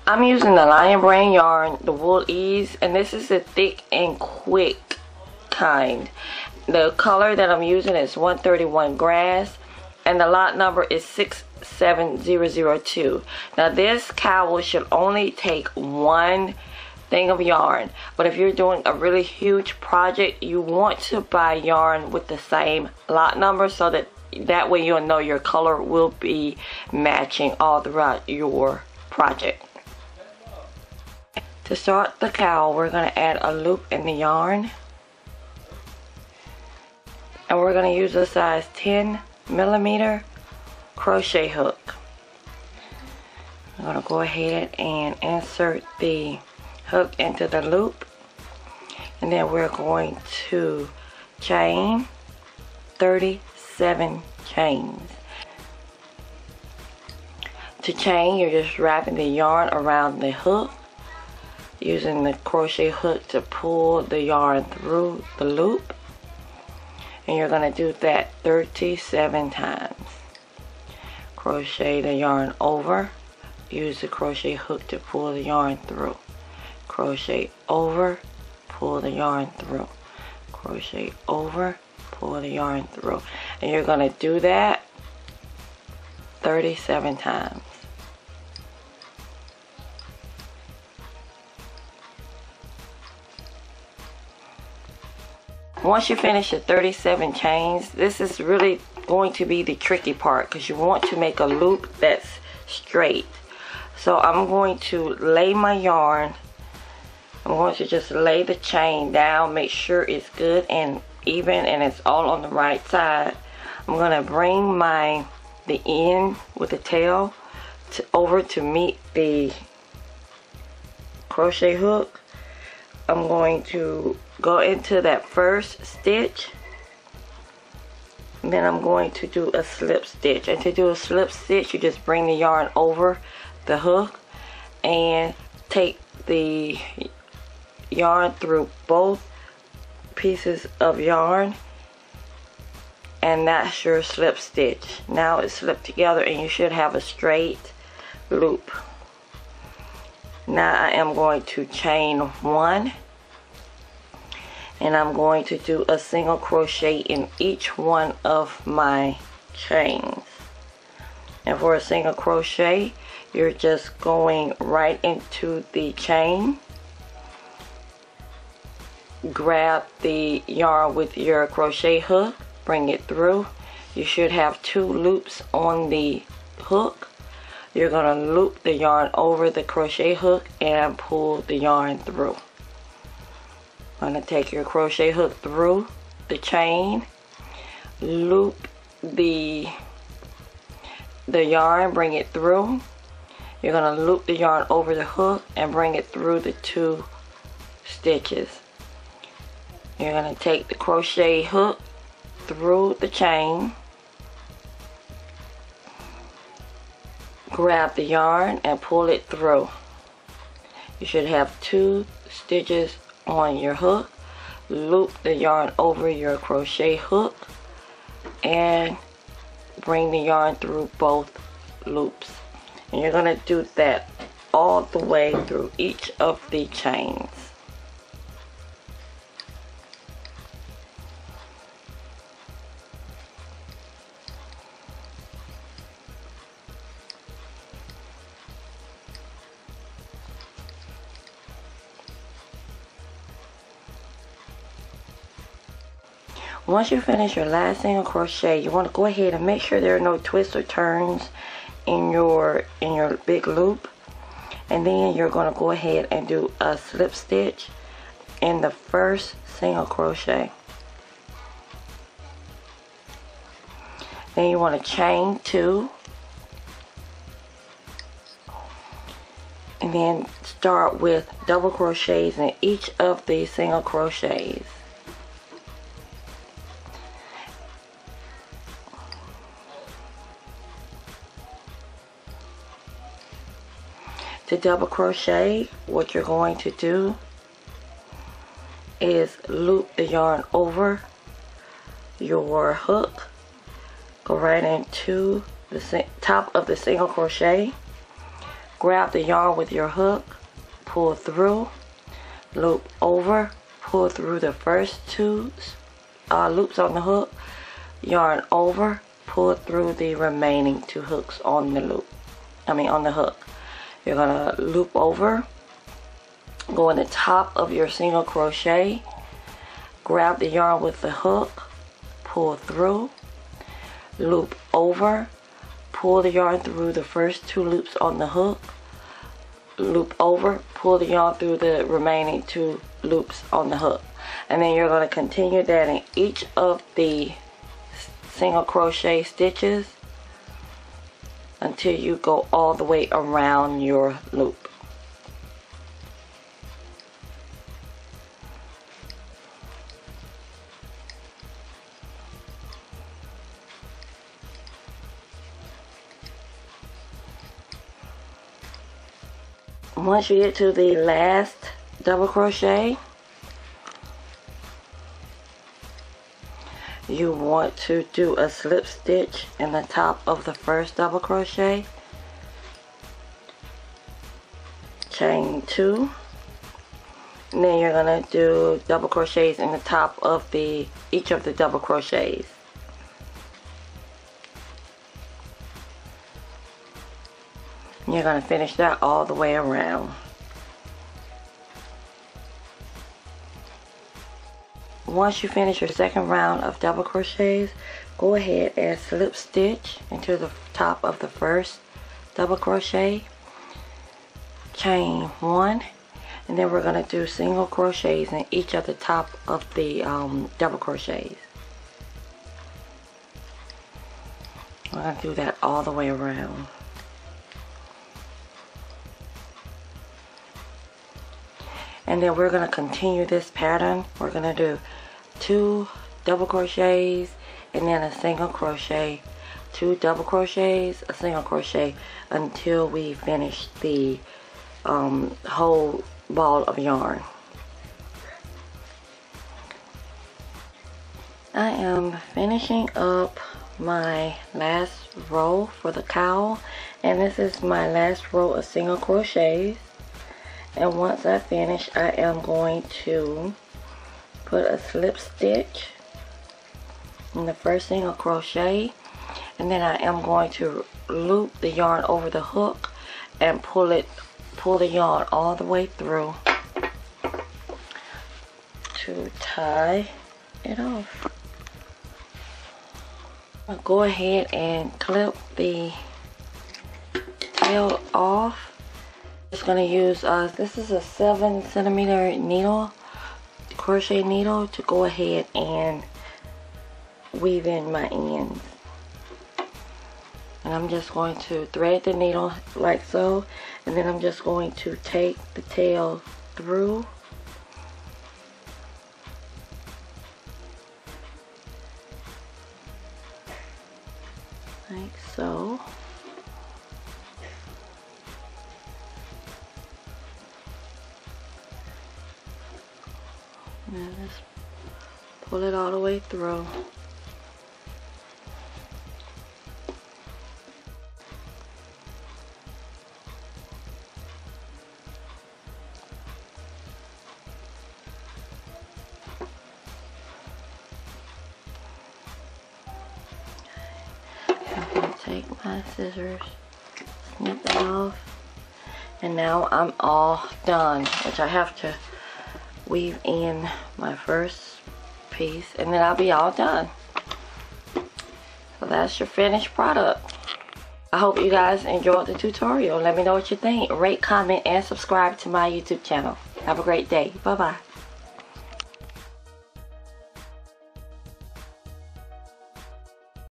I'm using the Lion Brand yarn, the Wool Ease, and this is the thick and quick kind. The color that I'm using is 131 Grass, and the lot number is 67002. Now this cowl should only take one thing of yarn, but if you're doing a really huge project, you want to buy yarn with the same lot number so that way you'll know your color will be matching all throughout your project. To start the cowl, we're going to add a loop in the yarn, and we're going to use a size 10mm crochet hook. I'm going to go ahead and insert the hook into the loop, and then we're going to chain 37 chains. To chain, you're just wrapping the yarn around the hook, using the crochet hook to pull the yarn through the loop, and you're going to do that 37 times. Crochet the yarn over, use the crochet hook to pull the yarn through, crochet over, pull the yarn through, crochet over, pull the yarn through, and you're going to do that 37 times. Once you finish the 37 chains, this is really going to be the tricky part because you want to make a loop that's straight. So I'm going to lay my yarn. I'm going to just lay the chain down, make sure it's good and even and it's all on the right side. I'm going to bring the end with the tail over to meet the crochet hook. I'm going to go into that first stitch, and then I'm going to do a slip stitch. And to do a slip stitch, you just bring the yarn over the hook and take the yarn through both pieces of yarn, and that's your slip stitch. Now it's slipped together and you should have a straight loop. Now I am going to chain 1, and I'm going to do a single crochet in each one of my chains. And for a single crochet, you're just going right into the chain, grab the yarn with your crochet hook, bring it through. You should have 2 loops on the hook. You're going to loop the yarn over the crochet hook and pull the yarn through. I'm going to take your crochet hook through the chain, loop the yarn, bring it through. You're going to loop the yarn over the hook and bring it through the 2 stitches. You're going to take the crochet hook through the chain, grab the yarn and pull it through. You should have 2 stitches on your hook. Loop the yarn over your crochet hook and bring the yarn through both loops. And you're going to do that all the way through each of the chains. Once you finish your last single crochet, you want to go ahead and make sure there are no twists or turns in your big loop, and then you're going to go ahead and do a slip stitch in the first single crochet. Then you want to chain 2, and then start with double crochets in each of the single crochets. To double crochet, what you're going to do is loop the yarn over your hook, go right into the top of the single crochet, grab the yarn with your hook, pull through, loop over, pull through the first two loops on the hook, yarn over, pull through the remaining 2 hooks on the on the hook. You're gonna loop over, go in the top of your single crochet, grab the yarn with the hook, pull through, loop over, pull the yarn through the first 2 loops on the hook, loop over, pull the yarn through the remaining 2 loops on the hook. And then you're going to continue that in each of the single crochet stitches until you go all the way around your loop. Once you get to the last double crochet, you want to do a slip stitch in the top of the first double crochet, chain 2, and then you're going to do double crochets in the top of each of the double crochets. You're going to finish that all the way around. Once you finish your second round of double crochets, go ahead and slip stitch into the top of the first double crochet, chain 1, and then we're going to do single crochets in each of the top of the double crochets. We're going to do that all the way around. And then we're going to continue this pattern. We're going to do 2 double crochets and then a single crochet, 2 double crochets, a single crochet, until we finish the whole ball of yarn. I am finishing up my last row for the cowl, and this is my last row of single crochets. And once I finish, I am going to put a slip stitch in the first single crochet, and then I am going to loop the yarn over the hook and pull the yarn all the way through to tie it off. I'll go ahead and clip the tail off. Just going to use this is a 7cm needle, crochet needle, to go ahead and weave in my ends. And I'm just going to thread the needle like so, and then I'm just going to take the tail through like so. And just pull it all the way through. I'm going to take my scissors, snip it off, and now I'm all done, which I have to weave in my first piece, and then I'll be all done. So that's your finished product. I hope you guys enjoyed the tutorial. Let me know what you think. Rate, comment, and subscribe to my YouTube channel. Have a great day. Bye bye.